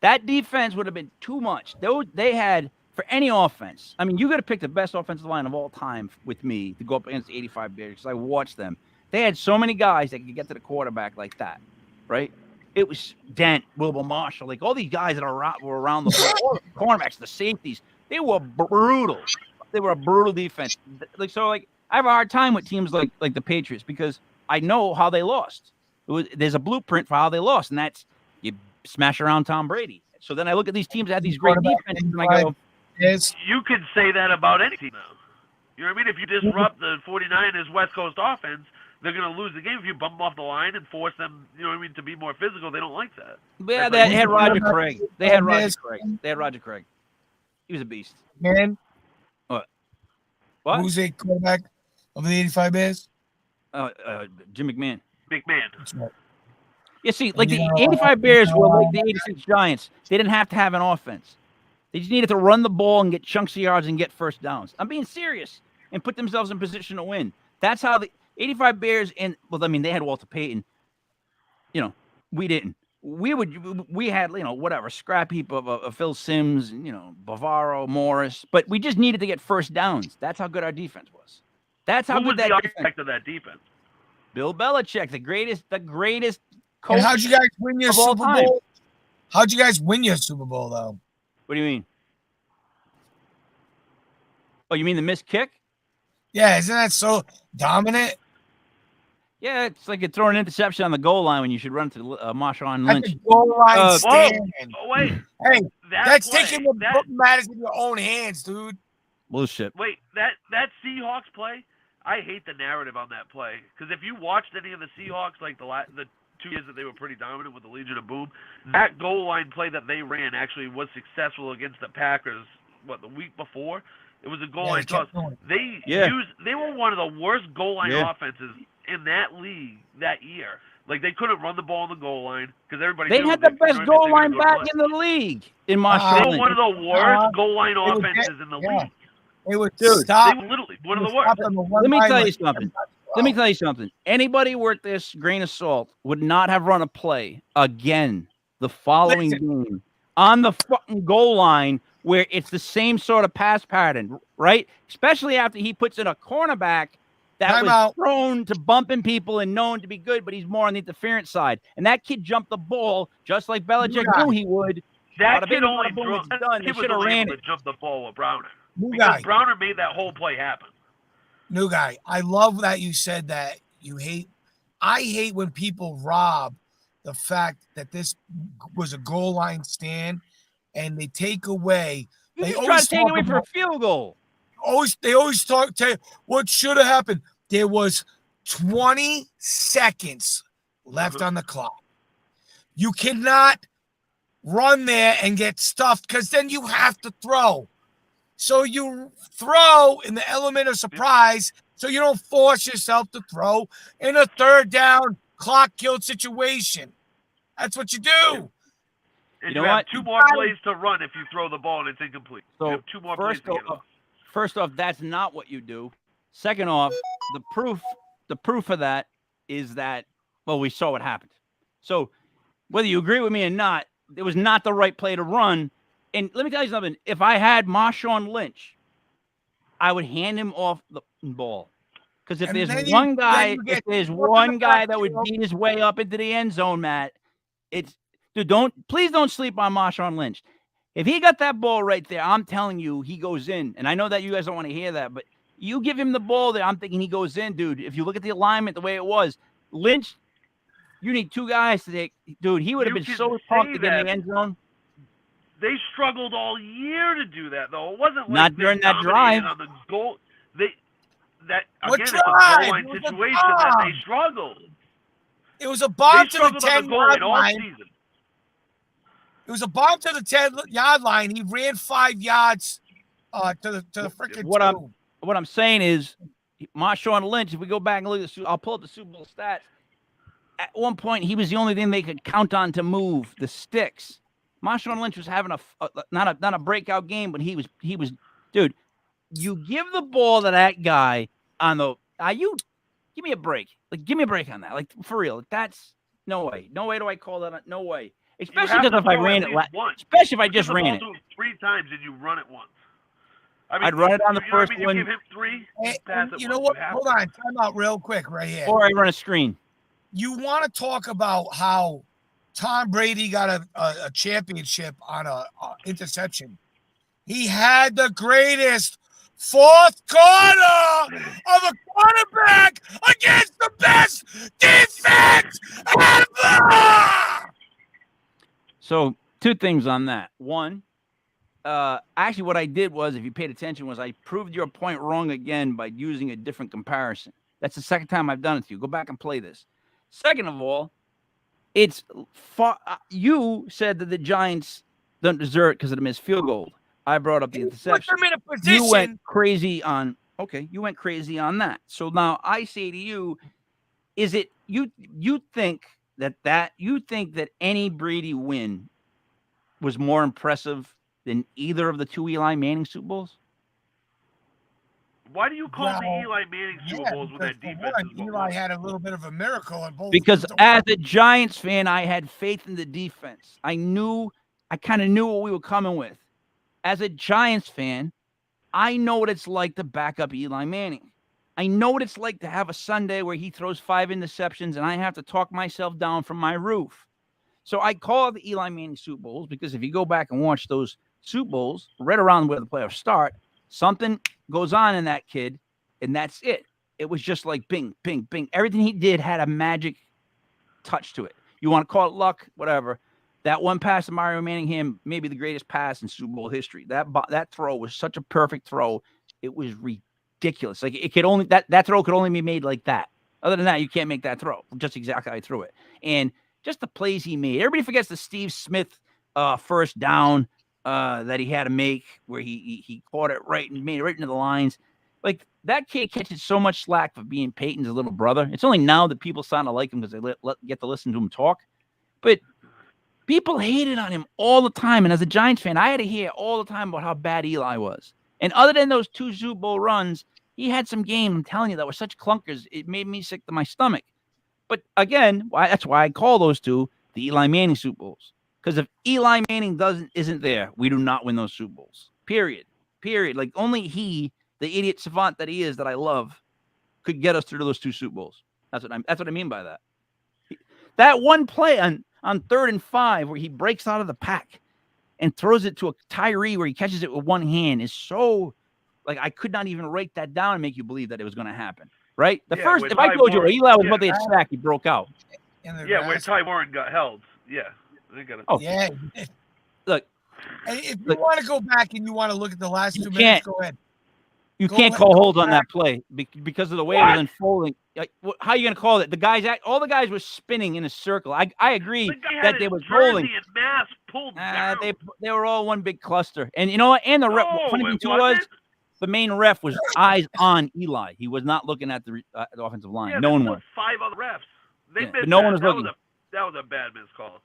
that defense would have been too much. They had, for any offense, I mean, you got to pick the best offensive line of all time with me to go up against the 85 Bears because I watched them. They had so many guys that could get to the quarterback like that, right? It was Dent, Wilbur Marshall, like all these guys that were around the ball, all the cornerbacks, the safeties. They were brutal. They were a brutal defense. I have a hard time with teams like the Patriots because I know how they lost. There's a blueprint for how they lost, and that's you smash around Tom Brady. So then I look at these teams that have these great defenses, and I go, you could say that about any team now. You know what I mean? If you disrupt the 49ers West Coast offense, they're going to lose the game. If you bump them off the line and force them, you know what I mean, to be more physical, they don't like that. Yeah, they had Roger Craig. They had Roger Craig. He was a beast. Man. What? Who's a quarterback of the 85 Bears? Jim McMahon. That's right. Yeah, see, like the 85 Bears were like the 86 Giants. They didn't have to have an offense. They just needed to run the ball and get chunks of yards and get first downs. I'm being serious. And put themselves in position to win. That's how the 85 Bears they had Walter Payton. You know, we didn't. We had, whatever, scrap heap of Phil Simms, Bavaro, Morris, but we just needed to get first downs. That's how good our defense was. That's how good that architect of that defense? Bill Belichick, the greatest coach. And how'd you guys win your Super Bowl? How'd you guys win your Super Bowl, though? What do you mean? Oh, you mean the missed kick? Yeah, isn't that so dominant? Yeah, it's like you're throwing an interception on the goal line when you should run to Marshawn Lynch. That's a goal line stand. Wait. Hey, that's taking the matters in your own hands, dude. Bullshit. Wait, that Seahawks play, I hate the narrative on that play. Because if you watched any of the Seahawks, like the 2 years that they were pretty dominant with the Legion of Boom, that goal line play that they ran actually was successful against the Packers, the week before? It was a goal line toss. They were one of the worst goal line offenses in that league that year. Like, they couldn't run the ball on the goal line because everybody They had the best goal line back in the league in Marshawn Lynch. They were one of the worst goal line offenses in the league. It was They were literally one of the worst. Let me tell you something. Anybody worth this grain of salt would not have run a play again the following game on the fucking goal line where it's the same sort of pass pattern, right? Especially after he puts in a cornerback that was prone to bumping people and known to be good, but he's more on the interference side. And that kid jumped the ball just like Belichick knew he would. That kid only was able to jump the ball with Browner. Because Browner made that whole play happen. New guy, I love that you said that I hate when people rob the fact that this was a goal line stand and they take away. They always try to take away for a field goal. They always tell you what should have happened. There was 20 seconds left on the clock. You cannot run there and get stuffed because then you have to throw. So you throw in the element of surprise so you don't force yourself to throw in a third down clock-killed situation. That's what you do. And you have 2 more plays to run if you throw the ball and it's incomplete. So you have 2 more plays to get off. First off, that's not what you do. Second off, the proof of that is that, we saw what happened. So whether you agree with me or not, it was not the right play to run. And let me tell you something. If I had Marshawn Lynch, I would hand him off the ball Because if there's one guy, that would beat his way up into the end zone, Matt, it's dude. Please don't sleep on Marshawn Lynch. If he got that ball right there, I'm telling you, he goes in. And I know that you guys don't want to hear that, but you give him the ball there, I'm thinking he goes in, dude. If you look at the alignment, the way it was, Lynch, you need two guys to take. Dude, he would have been so pumped to get in the end zone. They struggled all year to do that, though. It wasn't like not during that drive. On the goal. Again, it's a goal line situation that they struggled. It was a bomb to the 10-yard line. It was a bomb to the 10-yard line. He ran 5 yards to the freaking What I'm saying is, Marshawn Lynch, if we go back and look at I'll pull up the Super Bowl stats. At one point, he was the only thing they could count on to move the sticks. Marshawn Lynch was having not a breakout game, but he was dude. You give the ball to that guy on the give me a break. Like, give me a break on that. Like, for real. That's no way. No way do I call that. No way. Especially because if I ran it, especially if I just ran it 3 times and you run it once. I mean, I'd run it on the first one. You give him 3. You know what? Hold on. Time out real quick right here. Or I run a screen. You want to talk about how Tom Brady got a championship on a interception. He had the greatest fourth quarter of a quarterback against the best defense ever. So 2 things on that. One, actually what I did was, if you paid attention, was I proved your point wrong again by using a different comparison. That's the second time I've done it to you. Go back and play this. Second of all, it's you said that the Giants don't deserve it because of the missed field goal. I brought up the interception. You went crazy on that. So now I say to you, is it you think that any Brady win was more impressive than either of the 2 Eli Manning Super Bowls? Why do you call the Eli Manning Super Bowls with that defense? Eli had a little bit of a miracle in both. Because as a Giants fan, I had faith in the defense. I kind of knew what we were coming with. As a Giants fan, I know what it's like to back up Eli Manning. I know what it's like to have a Sunday where he throws 5 interceptions and I have to talk myself down from my roof. So I call the Eli Manning Super Bowls because if you go back and watch those Super Bowls, right around where the playoffs start, something goes on in that kid, and that's it. It was just like bing, bing, bing. Everything he did had a magic touch to it. You want to call it luck, whatever. That one pass to Mario Manningham, maybe the greatest pass in Super Bowl history. That throw was such a perfect throw. It was ridiculous. Like, it could only that throw could only be made like that. Other than that, you can't make that throw. Just exactly how I threw it. And just the plays he made. Everybody forgets the Steve Smith first down that he had to make, where he caught it right and made it right into the lines. Like, that kid catches so much slack for being Peyton's little brother. It's only now that people sound to like him because they get to listen to him talk. But people hated on him all the time. And as a Giants fan, I had to hear all the time about how bad Eli was. And other than those 2 Super Bowl runs, he had some games, I'm telling you, that were such clunkers. It made me sick to my stomach. But again, that's why I call those 2 the Eli Manning Super Bowls. Because if Eli Manning isn't there, we do not win those Super Bowls. Period. Like, only he, the idiot savant that he is, that I love, could get us through those 2 Super Bowls. That's what I mean by that. That one play on 3rd and 5 where he breaks out of the pack and throws it to a Tyree where he catches it with one hand is so, like, I could not even write that down and make you believe that it was going to happen. Right? If I told you Eli was about to get sacked, he broke out. Yeah, where Ty Warren got held. Yeah. Yeah. Look. If you want to go back and you want to look at the last 2 minutes, go ahead. You can't call hold on that play because of the way it was unfolding. Like, how are you going to call it? All the guys were spinning in a circle. I agree that they were rolling. They were all one big cluster. And you know what? And the ref, funny thing too was, the main ref was eyes on Eli. He was not looking at the offensive line. Yeah, no one was. 5 other refs. But no one was looking. That was a bad missed call.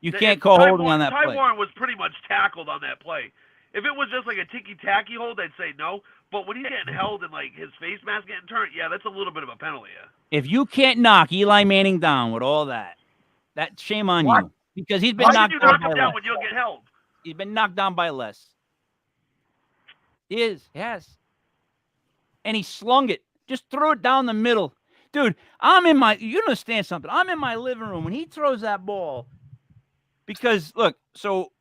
You can't call holding on that play. Ty Warren was pretty much tackled on that play. If it was just like a ticky-tacky hold, I'd say no. But when he's getting held and, like, his face mask getting turned, yeah, that's a little bit of a penalty, yeah. If you can't knock Eli Manning down with all that, shame on you. Because he's been knocked down by less. When you'll get held? He's been knocked down by less. He has. And he slung it. Just throw it down the middle. Dude, you understand something. I'm in my living room when he throws that ball. Because, look, so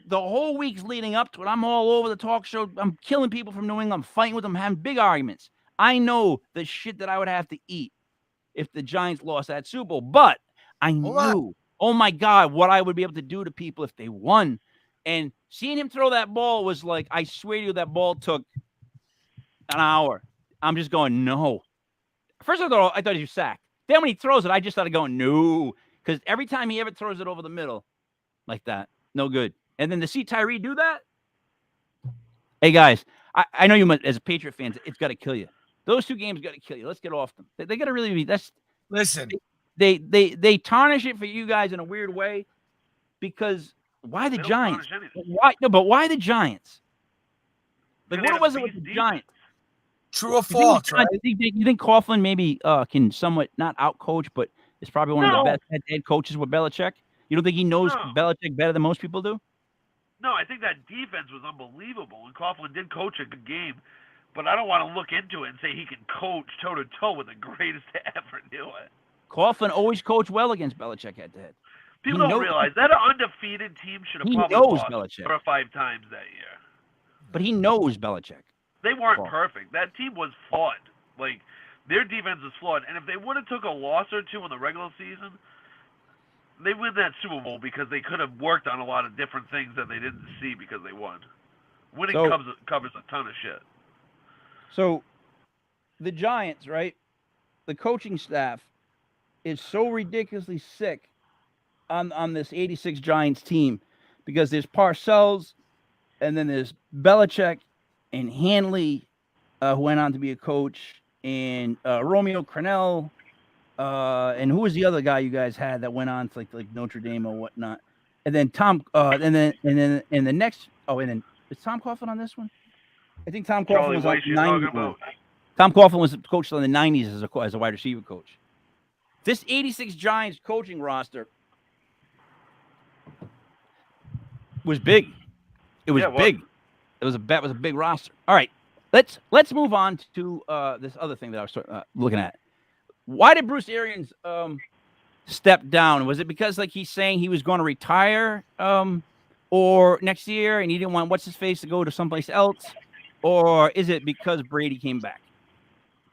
the whole week's leading up to it, I'm all over the talk show. I'm killing people from New England. I'm fighting with them, having big arguments. I know the shit that I would have to eat if the Giants lost that Super Bowl. But I knew, oh, my God, what I would be able to do to people if they won. And seeing him throw that ball was like, I swear to you, that ball took an hour. I'm just going, no. First of all, I thought he was sacked. Then when he throws it, I just started going, no. Because every time he ever throws it over the middle like that, no good. And then to see Tyree do that, hey, guys, I know you as a Patriot fans, it's got to kill you. Those two games got to kill you. Let's get off them. They got to really be. Listen. They tarnish it for you guys in a weird way because why the Giants? Why? No, but why the Giants? Like, what was it with the Giants? True or false, right? You think Coughlin maybe can somewhat not outcoach, but is probably one of the best head coaches with Belichick? You don't think he knows Belichick better than most people do? No, I think that defense was unbelievable, and Coughlin did coach a good game. But I don't want to look into it and say he can coach toe-to-toe with the greatest to ever do it. Coughlin always coached well against Belichick head-to-head. People don't realize that an undefeated team should have probably lost Belichick 4 or 5 times that year. But he knows Belichick. They weren't perfect. That team was flawed. Like, their defense is flawed. And if they would have took a loss or two in the regular season, they win that Super Bowl because they could have worked on a lot of different things that they didn't see because they won. Winning covers a ton of shit. So, the Giants, right? The coaching staff is so ridiculously sick on this 86 Giants team because there's Parcells and then there's Belichick and Hanley, who went on to be a coach, and Romeo Crennel, and who was the other guy you guys had that went on to like Notre Dame or whatnot, and then Tom, and then the next, and then is Tom Coughlin on this one? I think Tom Coughlin was on the 90s. Tom Coughlin was coached in the 90s as a wide receiver coach. This 86 Giants coaching roster was big. It was big. It was a big roster. All right, let's move on to this other thing that I was looking at. Why did Bruce Arians step down? Was it because like he's saying he was going to retire or next year and he didn't want what's his face to go to someplace else, or is it because Brady came back?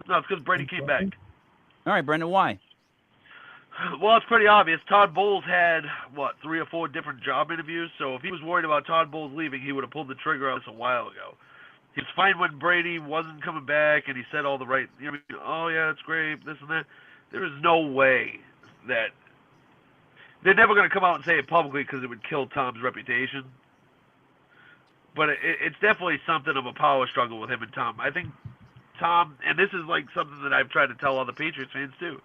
No, it's because Brady came back. All right, Brendan, why? Well, it's pretty obvious. Todd Bowles had, 3 or 4 different job interviews. So if he was worried about Todd Bowles leaving, he would have pulled the trigger on this a while ago. He was fine when Brady wasn't coming back, and he said all the right, oh, yeah, that's great, this and that. There is no way that they're never going to come out and say it publicly because it would kill Tom's reputation. But it's definitely something of a power struggle with him and Tom. I think Tom, and this is like something that I've tried to tell other Patriots fans too,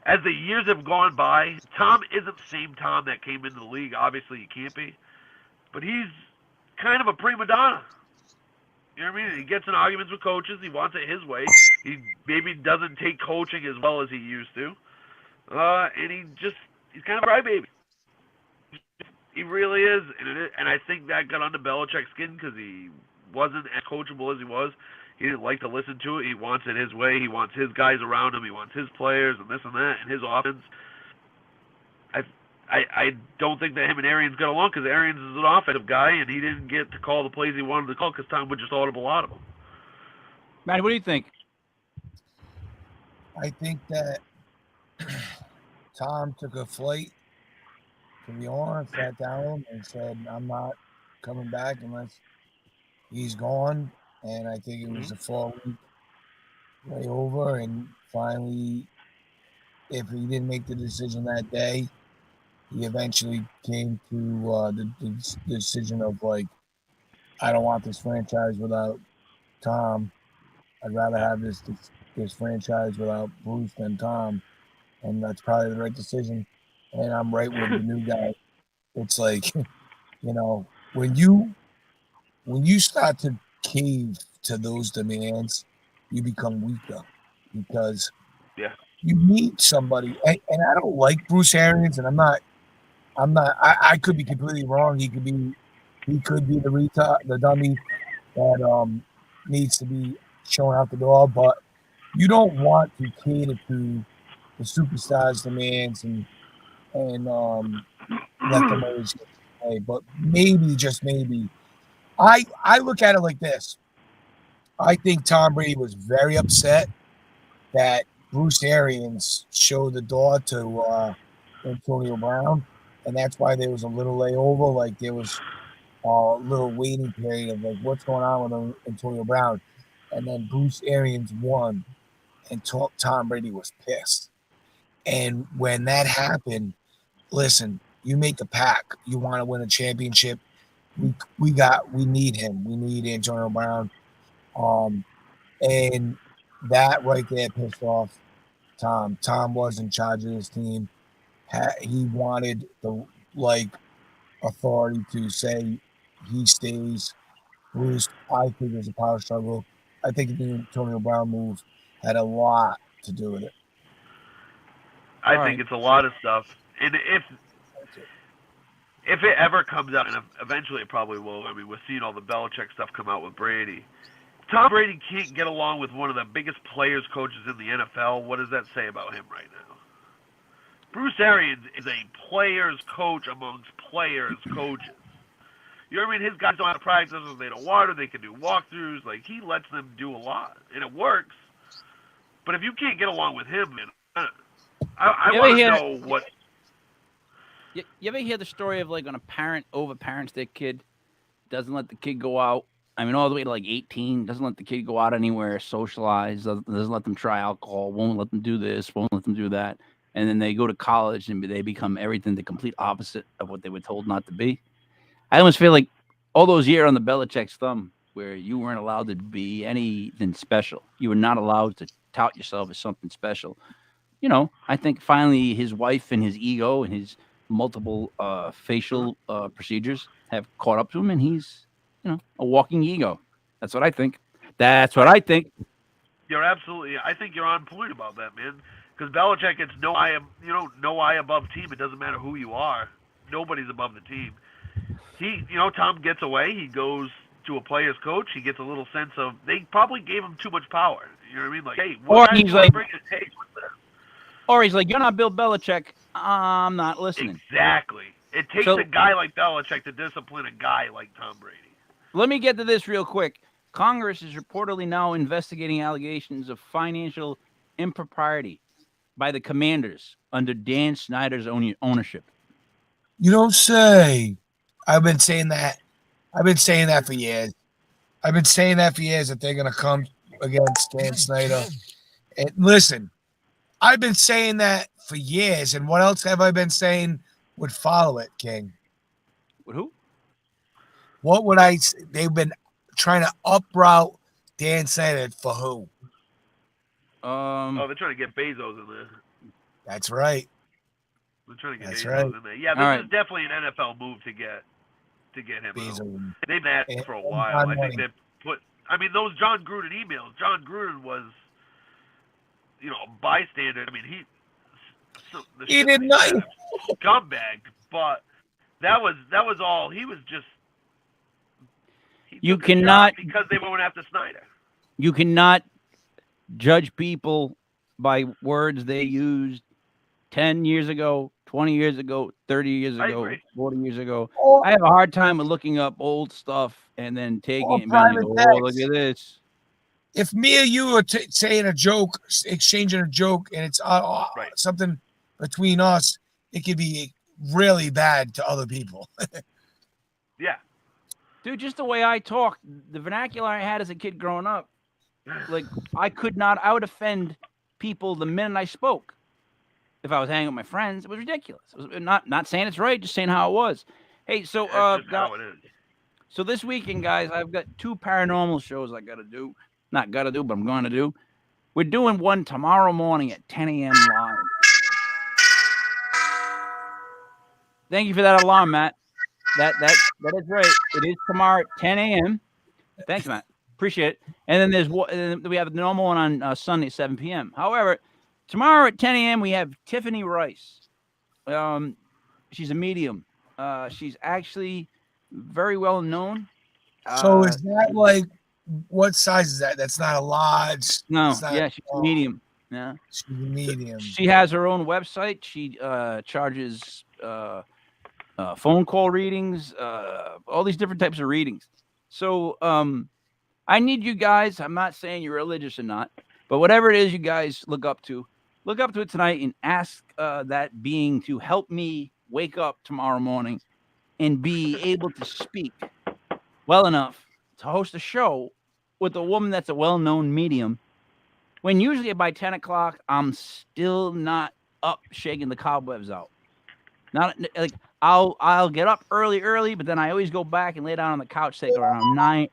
as the years have gone by, Tom isn't the same Tom that came into the league. Obviously, he can't be. But he's kind of a prima donna. You know what I mean? He gets in arguments with coaches. He wants it his way. He maybe doesn't take coaching as well as he used to. And he's kind of a crybaby. He really is. And I think that got under Belichick's skin because he wasn't as coachable as he was. He didn't like to listen to it. He wants it his way. He wants his guys around him. He wants his players and this and that and his offense. I don't think that him and Arians got along because Arians is an offensive guy and he didn't get to call the plays he wanted to call because Tom would just audible out of him. Matt, what do you think? I think that Tom took a flight to the owner, sat down and said, I'm not coming back unless he's gone. And I think it was a 4-week layover. And finally, if he didn't make the decision that day, he eventually came to the decision of, like, I don't want this franchise without Tom. I'd rather have this franchise without Bruce than Tom. And that's probably the right decision. And I'm right with the new guy. It's like, when you start to cave to those demands, you become weaker because you need somebody. And I don't like Bruce Arians, and I could be completely wrong. He could be the retard, the dummy that needs to be shown out the door. But you don't want to cater to the superstars' demands and let them always get to play. But maybe, just maybe, I look at it like this. I think Tom Brady was very upset that Bruce Arians showed the door to Antonio Brown, and that's why there was a little layover. Like there was a little waiting period of like what's going on with Antonio Brown, and then Bruce Arians won, and Tom Brady was pissed. And when that happened, listen, you make a pack. You want to win a championship. We need him. We need Antonio Brown. And that right there pissed off Tom. Tom was in charge of his team. He wanted the authority to say he stays. Bruce, I think there's a power struggle. I think the Antonio Brown move had a lot to do with it. I think it's a lot of stuff. And if it ever comes out, and eventually it probably will, I mean, we're seeing all the Belichick stuff come out with Brady. Tom Brady can't get along with one of the biggest players, coaches in the NFL. What does that say about him right now? Bruce Arians is a player's coach amongst players' coaches. You know what I mean? His guys don't have to practice. They don't want to. They can do walkthroughs. Like, he lets them do a lot, and it works. But if you can't get along with him, man, I want to know what... You ever hear the story of, like, when a parent overparents their kid, doesn't let the kid go out? I mean, all the way to, like, 18, doesn't let the kid go out anywhere, socialize, doesn't let them try alcohol, won't let them do this, won't let them do that. And then they go to college and they become everything the complete opposite of what they were told not to be. I almost feel like all those years on the Belichick's thumb where you weren't allowed to be anything special. You were not allowed to tout yourself as something special. You know, I think finally his wife and his ego and his multiple facial procedures have caught up to him, and he's, you know, a walking ego. That's what I think. That's what I think. You're absolutely. I think you're on point about that, man. Because Belichick gets no eye above team. It doesn't matter who you are. Nobody's above the team. Tom gets away. He goes to a player's coach. He gets a little sense of they probably gave him too much power. You know what I mean? Like, hey, what or he's like, or he's like, you're not Bill Belichick. I'm not listening. Exactly. It takes a guy like Belichick to discipline a guy like Tom Brady. Let me get to this real quick. Congress is reportedly now investigating allegations of financial impropriety by the Commanders under Dan Snyder's ownership. You don't say. I've been saying that for years. That they're going to come against Dan Snyder. And listen, I've been saying that for years. And what else have I been saying would follow it, King? With who? What would I say? They've been trying to uproot Dan Snyder for who? They're trying to get Bezos in there. That's right. They're trying to get Bezos in there. Yeah, this is definitely an NFL move to get him Bezos. Out. They've been at it for a while. I think those John Gruden emails. John Gruden was, a bystander. I mean, he did not scumbag, but that was all. He was just. You cannot, because they went after Snyder. You cannot judge people by words they used 10 years ago, 20 years ago, 30 years ago, 40 years ago. I have a hard time with looking up old stuff and then taking it and being like, oh, look at this. If me or you are saying a joke, exchanging a joke, and it's something between us, it could be really bad to other people. Yeah. Dude, just the way I talk, the vernacular I had as a kid growing up, like I would offend people the minute I spoke. If I was hanging with my friends, it was ridiculous. It was not saying it's right, just saying how it was. Hey, so how it is. So this weekend, guys, I've got 2 paranormal shows I got to do. Not got to do, but I'm going to do. We're doing one tomorrow morning at 10 a.m. live. Thank you for that alarm, Matt. That is right. It is tomorrow at 10 a.m. Thanks, Matt. Appreciate it. And then we have the normal one on Sunday at 7 p.m. However, tomorrow at 10 a.m. we have Tiffany Rice. She's a medium. She's actually very well known. So is that like what size is that? That's not a large. No, it's not, yeah, she's medium. Yeah, she's medium. She has her own website. She charges phone call readings, all these different types of readings. So I need you guys. I'm not saying you're religious or not, but whatever it is you guys look up to it tonight and ask that being to help me wake up tomorrow morning and be able to speak well enough to host a show with a woman that's a well-known medium, when usually by 10 o'clock, I'm still not up shaking the cobwebs out. Not like I'll get up early, but then I always go back and lay down on the couch, take around 9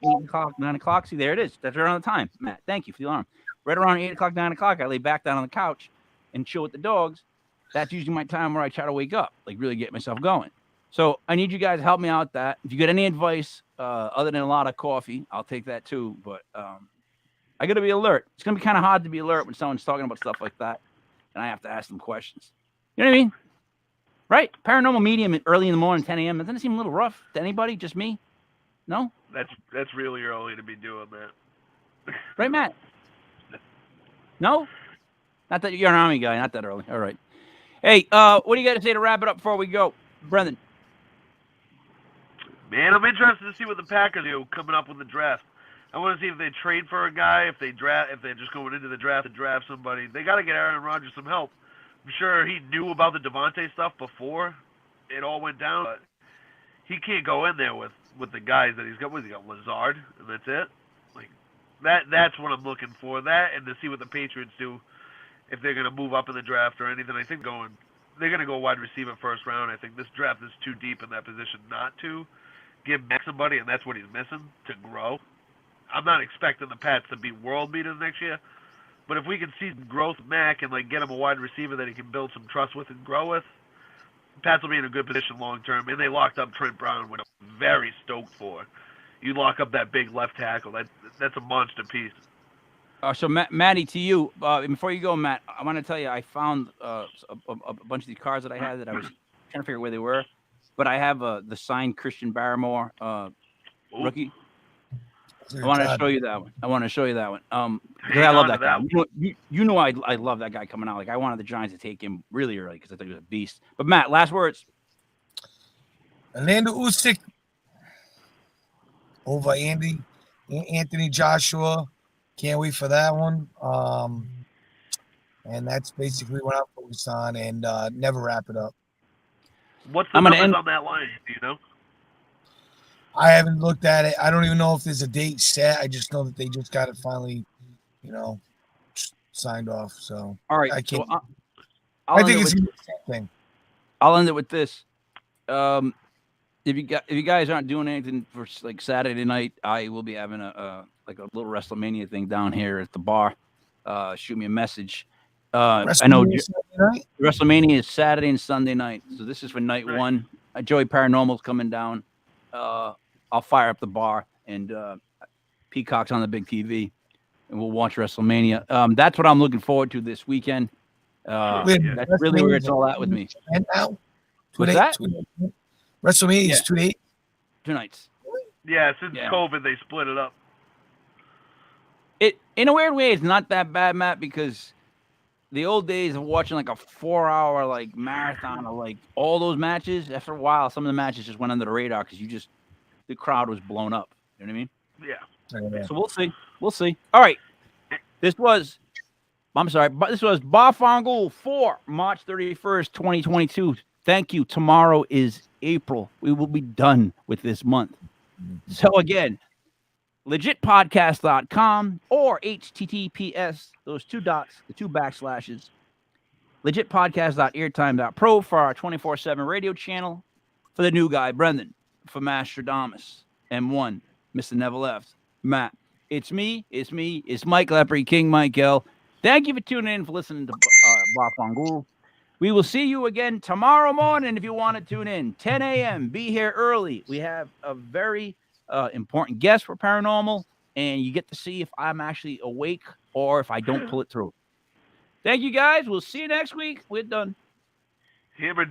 o'clock. See, there it is. That's around the time, Matt. Thank you for the alarm. Right around 8 o'clock, 9 o'clock, I lay back down on the couch and chill with the dogs. That's usually my time where I try to wake up, like really get myself going. So I need you guys to help me out with that. If you get any advice other than a lot of coffee, I'll take that too. But I got to be alert. It's going to be kind of hard to be alert when someone's talking about stuff like that, and I have to ask them questions. You know what I mean? Right? Paranormal medium early in the morning, 10 a.m. Doesn't it seem a little rough to anybody? Just me? No? That's really early to be doing that. Right, Matt? No? Not that you're an Army guy. Not that early. All right. Hey, what do you got to say to wrap it up before we go? Brendan? Man, I'm interested to see what the Packers do coming up with the draft. I want to see if they trade for a guy, if they're just going into the draft to draft somebody. They got to get Aaron Rodgers some help. I'm sure he knew about the Devontae stuff before it all went down, but he can't go in there with the guys that he's got. What has he got? Lazard, and that's it. Like that's what I'm looking for. That and to see what the Patriots do, if they're going to move up in the draft or anything. I think they're going to go wide receiver first round. I think this draft is too deep in that position not to give Mac somebody, and that's what he's missing to grow. I'm not expecting the Pats to be world beaters next year, but if we can see some growth with Mac and get him a wide receiver that he can build some trust with and grow with, the Pats will be in a good position long term. And they locked up Trent Brown, which I'm very stoked for. You lock up that big left tackle, that's a monster piece. So, Matty, to you, before you go, Matt, I want to tell you I found a bunch of these cards that I had that I was trying to figure out where they were. But I have the signed Christian Barmore rookie. I want to show you that one. Because I love that guy. You know I love that guy coming out. Like I wanted the Giants to take him really early because I thought he was a beast. But Matt, last words. Orlando Usyk over Anthony Joshua. Can't wait for that one. And that's basically what I'm focused on. And never wrap it up. What's the numbers on that line? Do you know? I haven't looked at it. I don't even know if there's a date set. I just know that they just got it finally, signed off. So all right, I can't. So I think it's the same thing. I'll end it with this. If you guys aren't doing anything for Saturday night, I will be having a little WrestleMania thing down here at the bar. Shoot me a message. I know WrestleMania is Saturday and Sunday night, so this is for night one. Joey Paranormal's coming down. I'll fire up the bar, and Peacock's on the big TV, and we'll watch WrestleMania. That's what I'm looking forward to this weekend. That's really where it's all at with me. And now, what's that? WrestleMania is 2 days. 2 nights. Yeah, since COVID, they split it up. It in a weird way, it's not that bad, Matt, because the old days of watching a 4-hour marathon of all those matches, after a while, some of the matches just went under the radar because the crowd was blown up. You know what I mean? Yeah. So we'll see. All right. This was Bar Fongool for March 31st, 2022. Thank you. Tomorrow is April. We will be done with this month. So again, legitpodcast.com or HTTPS, those 2 dots, the 2 backslashes, legitpodcast.airtime.pro for our 24/7 radio channel. For the new guy, Brendan, for Mastradamus, M1, Mr. Never Left, Matt. It's Mike Lepre, King Mike L. Thank you for tuning in, for listening to Bar Fongool. We will see you again tomorrow morning if you want to tune in. 10 a.m. Be here early. We have a very important guest for Paranormal, and you get to see if I'm actually awake or if I don't pull it through. Thank you, guys. We'll see you next week. We're done.